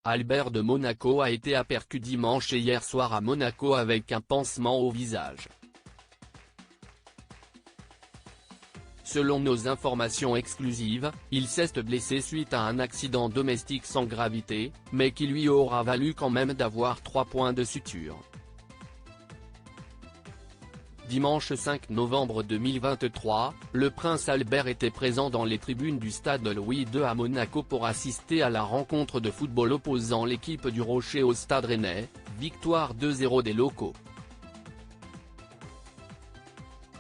Albert de Monaco a été aperçu dimanche et hier soir à Monaco avec un pansement au visage. Selon nos informations exclusives, il s'est blessé suite à un accident domestique sans gravité, mais qui lui aura valu quand même d'avoir 3 points de suture. Dimanche 5 novembre 2023, le prince Albert était présent dans les tribunes du stade Louis II à Monaco pour assister à la rencontre de football opposant l'équipe du Rocher au Stade Rennais, victoire 2-0 des locaux.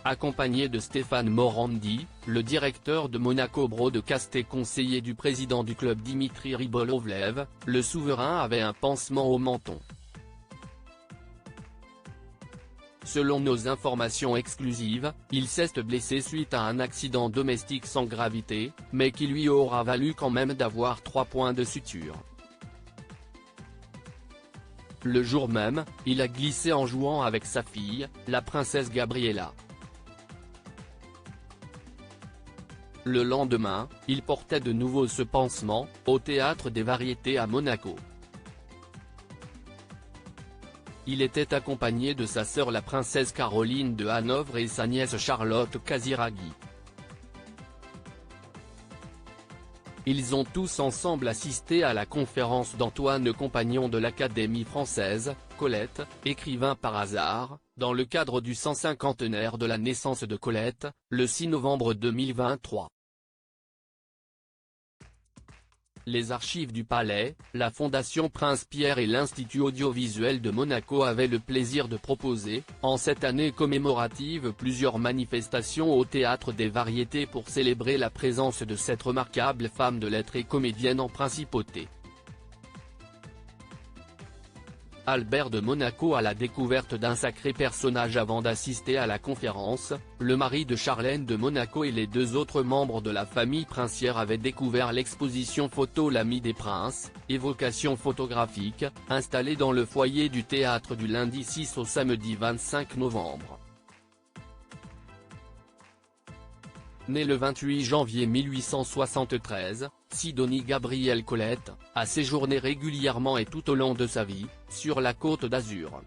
Accompagné de Stéphane Morandi, le directeur de Monaco Broadcast et conseiller du président du club Dimitri Rybolovlev, le souverain avait un pansement au menton. Selon nos informations exclusives, il s'est blessé suite à un accident domestique sans gravité, mais qui lui aura valu quand même d'avoir 3 points de suture. Le jour même, il a glissé en jouant avec sa fille, la princesse Gabriella. Le lendemain, il portait de nouveau ce pansement, au Théâtre des Variétés à Monaco. Il était accompagné de sa sœur la princesse Caroline de Hanovre et sa nièce Charlotte Casiraghi. Ils ont tous ensemble assisté à la conférence d'Antoine Compagnon de l'Académie française, Colette, écrivain par hasard, dans le cadre du 150e de la naissance de Colette, le 6 novembre 2023. Les archives du Palais, la Fondation Prince Pierre et l'Institut audiovisuel de Monaco avaient le plaisir de proposer, en cette année commémorative, plusieurs manifestations au Théâtre des Variétés pour célébrer la présence de cette remarquable femme de lettres et comédienne en principauté. Albert de Monaco à la découverte d'un sacré personnage. Avant d'assister à la conférence, le mari de Charlène de Monaco et les 2 autres membres de la famille princière avaient découvert l'exposition photo L'Ami des Princes, évocation photographique, installée dans le foyer du théâtre du lundi 6 au samedi 25 novembre. Né le 28 janvier 1873, Sidonie Gabrielle Colette, a séjourné régulièrement et tout au long de sa vie, sur la Côte d'Azur.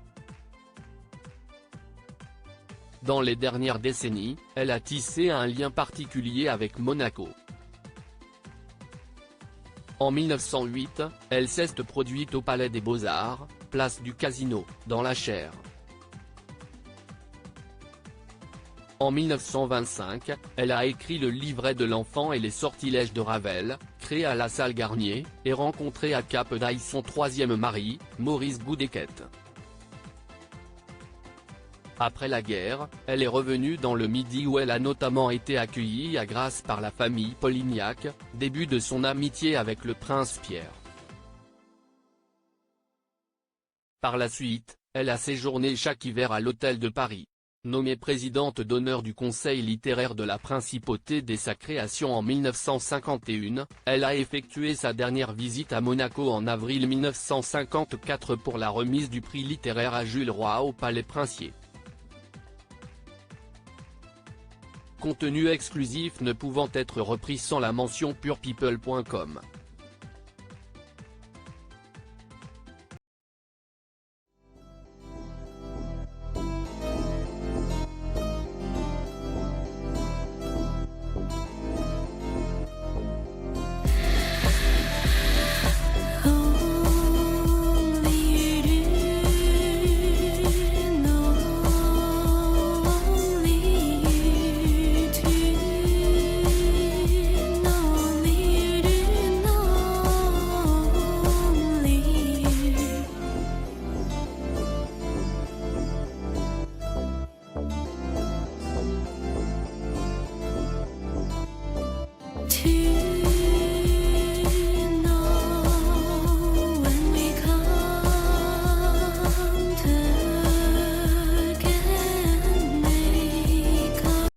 Dans les dernières décennies, elle a tissé un lien particulier avec Monaco. En 1908, elle s'est produite au Palais des Beaux-Arts, place du Casino, dans la Chaire. En 1925, elle a écrit le livret de l'enfant et les sortilèges de Ravel, créé à la Salle Garnier, et rencontré à Cap d'Aille son 3e mari, Maurice Boudéquette. Après la guerre, elle est revenue dans le Midi où elle a notamment été accueillie à Grasse par la famille Polignac, début de son amitié avec le prince Pierre. Par la suite, elle a séjourné chaque hiver à l'Hôtel de Paris. Nommée présidente d'honneur du Conseil littéraire de la Principauté dès sa création en 1951, elle a effectué sa dernière visite à Monaco en avril 1954 pour la remise du prix littéraire à Jules Roy au Palais Princier. Contenu exclusif ne pouvant être repris sans la mention purepeople.com.